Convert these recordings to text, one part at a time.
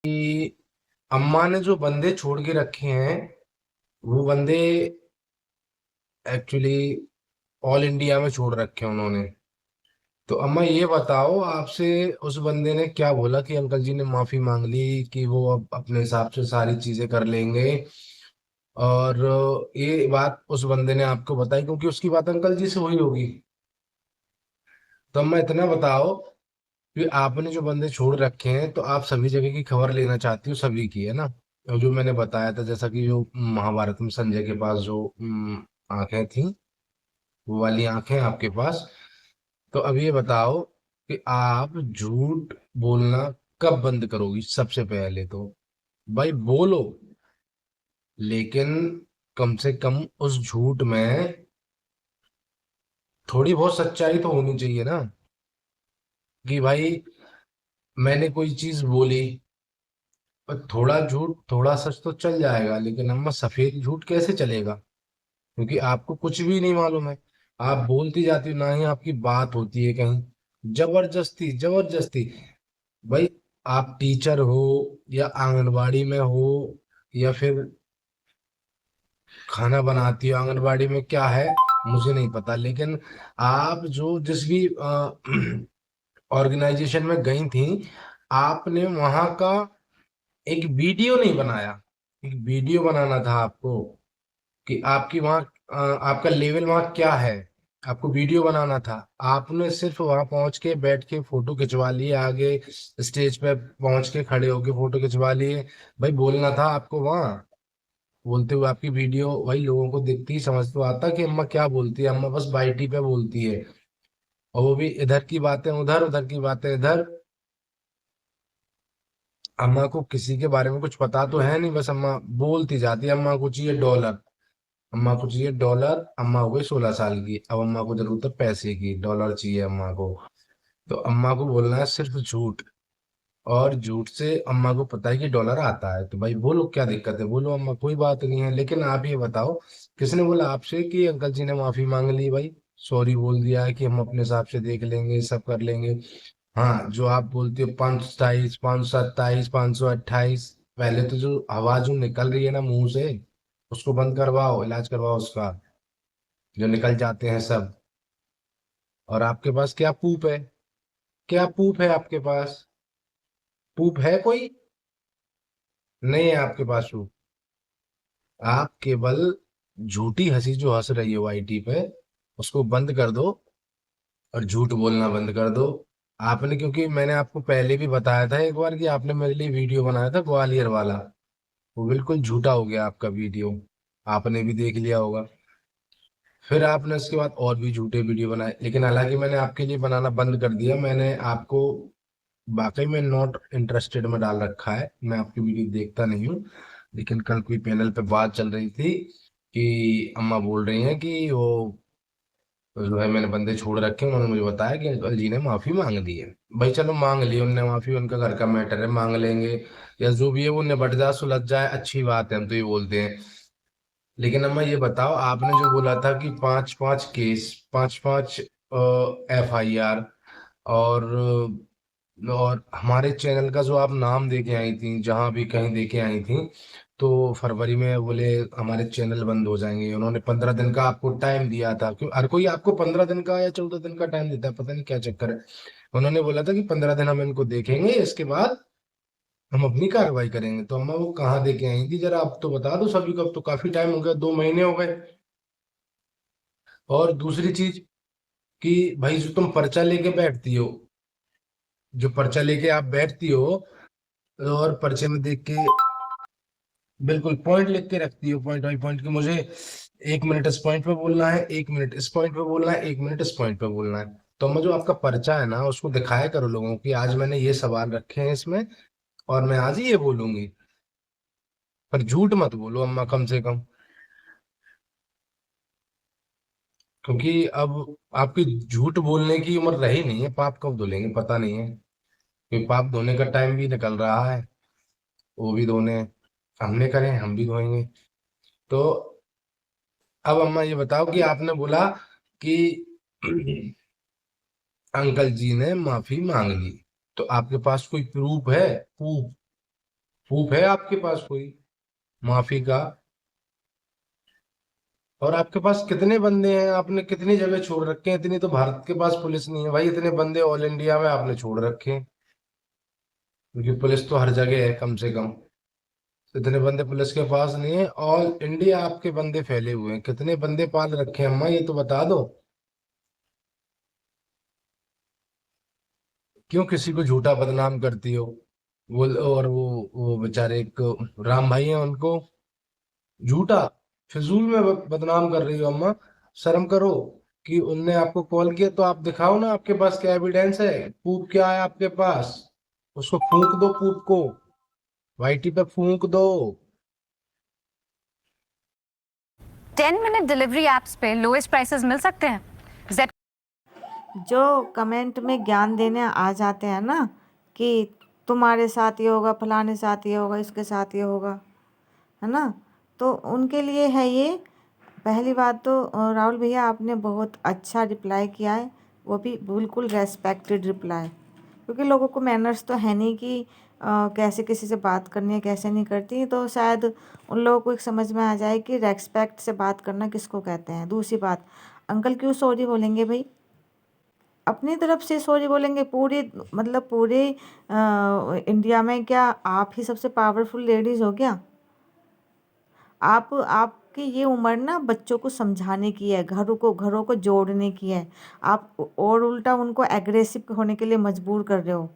कि अम्मा ने जो बंदे छोड़ के रखे हैं वो बंदे एक्चुअली ऑल इंडिया में छोड़ रखे हैं उन्होंने। तो अम्मा ये बताओ आपसे, उस बंदे ने क्या बोला कि अंकल जी ने माफी मांग ली कि वो अब अपने हिसाब से सारी चीजें कर लेंगे। और ये बात उस बंदे ने आपको बताई क्योंकि उसकी बात अंकल जी से हुई होगी। तो अम्मा इतना बताओ कि आपने जो बंदे छोड़ रखे हैं तो आप सभी जगह की खबर लेना चाहती हो, सभी की, है ना। और जो मैंने बताया था, जैसा कि जो महाभारत में संजय के पास जो आंखें थी, वो वाली आंखें आपके पास। तो अब ये बताओ कि आप झूठ बोलना कब बंद करोगी। सबसे पहले तो भाई बोलो, लेकिन कम से कम उस झूठ में थोड़ी बहुत सच्चाई तो होनी चाहिए ना। कि भाई मैंने कोई चीज बोली, पर थोड़ा झूठ थोड़ा सच तो चल जाएगा, लेकिन अम्मा सफेद झूठ कैसे चलेगा। क्योंकि आपको कुछ भी नहीं मालूम है, आप बोलती जाती हो, ना ही आपकी बात होती है कहीं। जबरदस्ती जबरदस्ती। भाई आप टीचर हो या आंगनबाड़ी में हो या फिर खाना बनाती हो आंगनबाड़ी में, क्या है मुझे नहीं पता, लेकिन आप जो जिस भी ऑर्गेनाइजेशन में गई थी, आपने वहां का एक वीडियो नहीं बनाया। एक वीडियो बनाना था आपको कि आपकी वहाँ आपका लेवल वहाँ क्या है। आपको वीडियो बनाना था। आपने सिर्फ वहां पहुंच के बैठ के फोटो खिंचवा लिए, आगे स्टेज पे पहुंच के खड़े होके फोटो खिंचवा लिए। भाई बोलना था आपको वहां। बोलते हुए आपकी वीडियो वही लोगों को दिखती, समझ तो आता कि अम्मा क्या बोलती है। अम्मा बस बाईटी पे बोलती है, और वो भी इधर की बातें उधर, उधर की बातें इधर। अम्मा को किसी के बारे में कुछ पता तो है नहीं, बस अम्मा बोलती जाती है। अम्मा को चाहिए डॉलर, अम्मा को चाहिए डॉलर। अम्मा हो गई 16 साल की, अब अम्मा को जरूरत है पैसे की, डॉलर चाहिए अम्मा को। तो अम्मा को बोलना है सिर्फ झूठ। और झूठ से अम्मा को पता है कि डॉलर आता है, तो भाई बोलो क्या दिक्कत है, बोलो अम्मा, कोई बात नहीं है। लेकिन आप ये बताओ, किसने बोला आपसे कि अंकल जी ने माफी मांग ली। भाई सॉरी बोल दिया है कि हम अपने हिसाब से देख लेंगे, सब कर लेंगे। हाँ, जो आप बोलते हो 527, 527, 528, पहले तो जो आवाज जो निकल रही है ना मुंह से, उसको बंद करवाओ, इलाज करवाओ उसका। जो निकल जाते हैं सब। और आपके पास क्या पूप है? क्या पूप है आपके पास? पूप है कोई? नहीं है आपके पास पूप। आप केवल झूठी हंसी जो हंस रही हो आईटी पे, उसको बंद कर दो और झूठ बोलना बंद कर दो। आपने, क्योंकि मैंने आपको पहले भी बताया था एक बार कि आपने मेरे लिए वीडियो बनाया था ग्वालियर वाला, वो बिल्कुल झूठा हो गया आपका वीडियो। आपने भी देख लिया होगा। फिर आपने उसके बाद और भी झूठे वीडियो बनाए, लेकिन हालांकि मैंने आपके लिए बनाना बंद कर दिया। मैंने आपको वाकई में नॉट इंटरेस्टेड में डाल रखा है, मैं आपकी वीडियो देखता नहीं हूँ। लेकिन कल कोई पैनल पे बात चल रही थी कि अम्मा बोल रही हैं कि वो जो है मैंने बंदे छोड़ रखे हैं, उन्होंने मुझे बताया कि अंकल जी ने माफी मांग ली है। भाई चलो मांग ली उनने माफी, उनका घर का मैटर है, मांग लेंगे। या जो भी है वो निबट जाए, सुलझ जाए, अच्छी बात है, हम तो ये बोलते हैं। लेकिन अम्मा ये बताओ, आपने जो बोला था कि पांच पांच केस, पांच पांच FIR, और और हमारे चैनल का जो आप नाम दे के आई थी, जहां भी कहीं दे के आई थी, तो फरवरी में बोले हमारे चैनल बंद हो जाएंगे। उन्होंने 15 दिन का आपको टाइम दिया था। क्यों हर कोई आपको 15 दिन का या 14 दिन का टाइम देता है, पता नहीं क्या चक्कर है। उन्होंने बोला था कि 15 दिन हम इनको देखेंगे, इसके बाद हम अपनी कार्रवाई करेंगे। तो अम्मा वो कहाँ दे के आई थी, जरा आप तो बता दो सभी को। अब तो काफी टाइम हो गया, 2 महीने हो गए। और दूसरी चीज कि भाई जो तुम पर्चा लेके बैठती हो, जो पर्चा लेके आप बैठती हो और पर्चे में देख के बिल्कुल पॉइंट लिख के रखती हो, पॉइंट बाई पॉइंट, कि मुझे 1 मिनट इस पॉइंट पे बोलना है, 1 मिनट इस पॉइंट पे बोलना है, 1 मिनट इस पॉइंट पे बोलना है। तो मैं जो आपका पर्चा है ना, उसको दिखाया करो लोगों को कि आज मैंने ये सवाल रखे हैं इसमें, और मैं आज ही ये बोलूंगी। पर झूठ मत बोलो अम्मा, कम से कम। क्योंकि अब आपकी झूठ बोलने की उम्र रही नहीं है, पाप कब धुलेंगे पता नहीं है। क्योंकि पाप धोने का टाइम भी निकल रहा है, वो भी धोने हमने करे, हम भी धोएंगे। तो अब अम्मा ये बताओ कि आपने बोला कि अंकल जी ने माफी मांग ली, तो आपके पास कोई प्रूफ है? प्रूफ? प्रूफ है आपके पास कोई माफी का? और आपके पास कितने बंदे हैं, आपने कितनी जगह छोड़ रखे हैं? इतनी तो भारत के पास पुलिस नहीं है भाई, इतने बंदे ऑल इंडिया में आपने छोड़ रखे हैं, क्योंकि पुलिस तो हर जगह है कम से कम। इतने बंदे पुलिस के पास नहीं है, ऑल इंडिया आपके बंदे फैले हुए हैं। कितने बंदे पाल रखे हैं अम्मा, ये तो बता दो। क्यों किसी को झूठा बदनाम करती हो? और वो बेचारे एक राम भाई हैं, उनको झूठा फिजूल में बदनाम कर रही हो अम्मा। शर्म करो। कि उनने आपको कॉल किया तो आप दिखाओ ना, आपके पास क्या एविडेंस है, प्रूफ क्या है आपके पास? उसको फूंक दो प्रूफ को, वाईटी पे फूंक दो। 10 मिनट डिलीवरी एप्स पे लोएस्ट प्राइसेस मिल सकते हैं। जेड जो कमेंट में ज्ञान देने आ जाते हैं ना कि तुम्हारे साथ ये होगा, फलाने साथ ये होगा, इसके साथ ये होगा, है ना, तो उनके लिए है ये। पहली बात तो राहुल भैया आपने बहुत अच्छा रिप्लाई किया है, वो भी बिल्कुल रेस्पेक्टेड रिप्लाई, क्योंकि लोगों को मैनर्स तो है नहीं कि कैसे किसी से बात करनी है कैसे नहीं करती, तो शायद उन लोगों को एक समझ में आ जाए कि रेस्पेक्ट से बात करना किसको कहते हैं। दूसरी बात, अंकल क्यों सॉरी बोलेंगे भाई? अपनी तरफ से सॉरी बोलेंगे। पूरे मतलब पूरे इंडिया में क्या आप ही सबसे पावरफुल लेडीज़ हो क्या? आपकी ये उम्र ना बच्चों को समझाने की है, घरों को जोड़ने की है। आप और उल्टा उनको एग्रेसिव होने के लिए मजबूर कर रहे हो।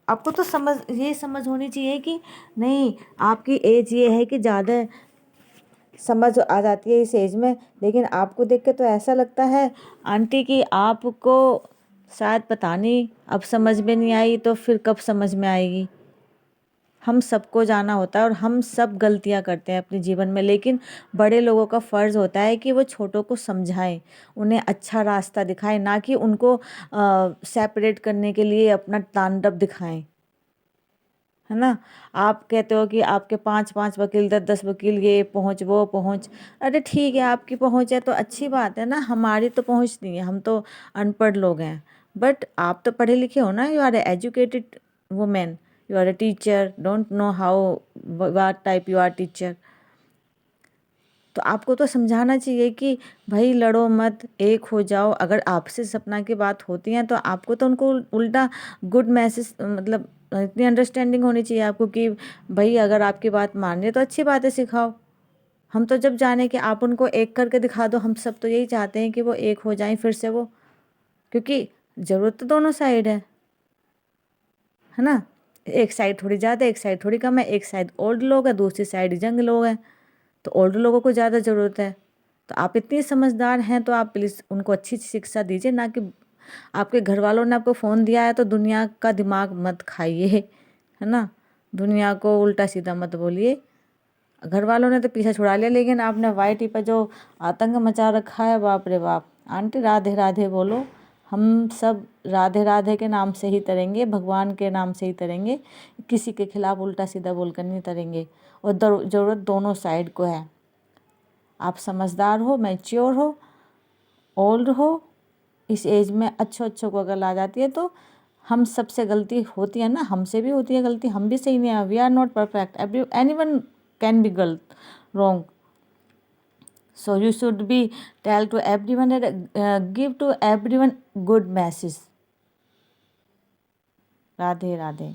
आपको तो समझ होनी चाहिए कि नहीं, आपकी एज ये है कि ज़्यादा समझ आ जाती है इस एज में, लेकिन आपको देख के तो ऐसा लगता है आंटी कि आपको शायद पता नहीं अब समझ में नहीं आई तो फिर कब समझ में आएगी। हम सबको जाना होता है और हम सब गलतियां करते हैं अपने जीवन में, लेकिन बड़े लोगों का फ़र्ज़ होता है कि वो छोटों को समझाएं, उन्हें अच्छा रास्ता दिखाएं, ना कि उनको सेपरेट करने के लिए अपना तांडव दिखाएं, है ना। आप कहते हो कि आपके 5-5 वकील, 10-10 वकील, ये पहुँच वो पहुँच। अरे ठीक है, आपकी पहुँच है तो अच्छी बात है ना, हमारी तो पहुँच नहीं है, हम तो अनपढ़ लोग हैं। बट आप तो पढ़े लिखे हो ना, you are educated women, you are a teacher, don't know how what type you are teacher. तो आपको तो समझाना चाहिए कि भाई लड़ो मत, एक हो जाओ। अगर आपसे सपना की बात होती है तो आपको तो उनको उल्टा गुड मैसेज, मतलब इतनी अंडरस्टैंडिंग होनी चाहिए आपको कि भाई अगर आपकी बात मान रहे तो अच्छी बातें सिखाओ। हम तो जब जाने कि आप उनको एक करके दिखा दो, हम सब तो यही चाहते हैं कि वो एक हो जाएं फिर से वो, क्योंकि ज़रूरत तो दोनों साइड है ना। एक साइड थोड़ी ज़्यादा, एक साइड थोड़ी कम है, एक साइड ओल्ड लोग है, दूसरी साइड यंग लोग हैं, तो ओल्ड लोगों को ज़्यादा ज़रूरत है। तो आप इतनी समझदार हैं तो आप प्लीज़ उनको अच्छी शिक्षा दीजिए, ना कि आपके घर वालों ने आपको फ़ोन दिया है तो दुनिया का दिमाग मत खाइए, है ना। दुनिया को उल्टा सीधा मत बोलिए। घर वालों ने तो पीछा छुड़ा लिया, लेकिन आपने वाईटी पर जो आतंक मचा रखा है, बाप रे बाप। आंटी राधे राधे बोलो, हम सब राधे राधे के नाम से ही तरेंगे, भगवान के नाम से ही तरेंगे, किसी के खिलाफ उल्टा सीधा बोलकर नहीं तरेंगे। और ज़रूरत दोनों साइड को है। आप समझदार हो, मैच्योर हो, ओल्ड हो, इस एज में अच्छों को अगर ला जाती है तो हम सबसे गलती होती है ना, हमसे भी होती है गलती, हम भी सही नहीं है, we are not perfect, anyone can be गलत, wrong. So you should be tell to everyone that give to everyone good message. Radhe Radhe.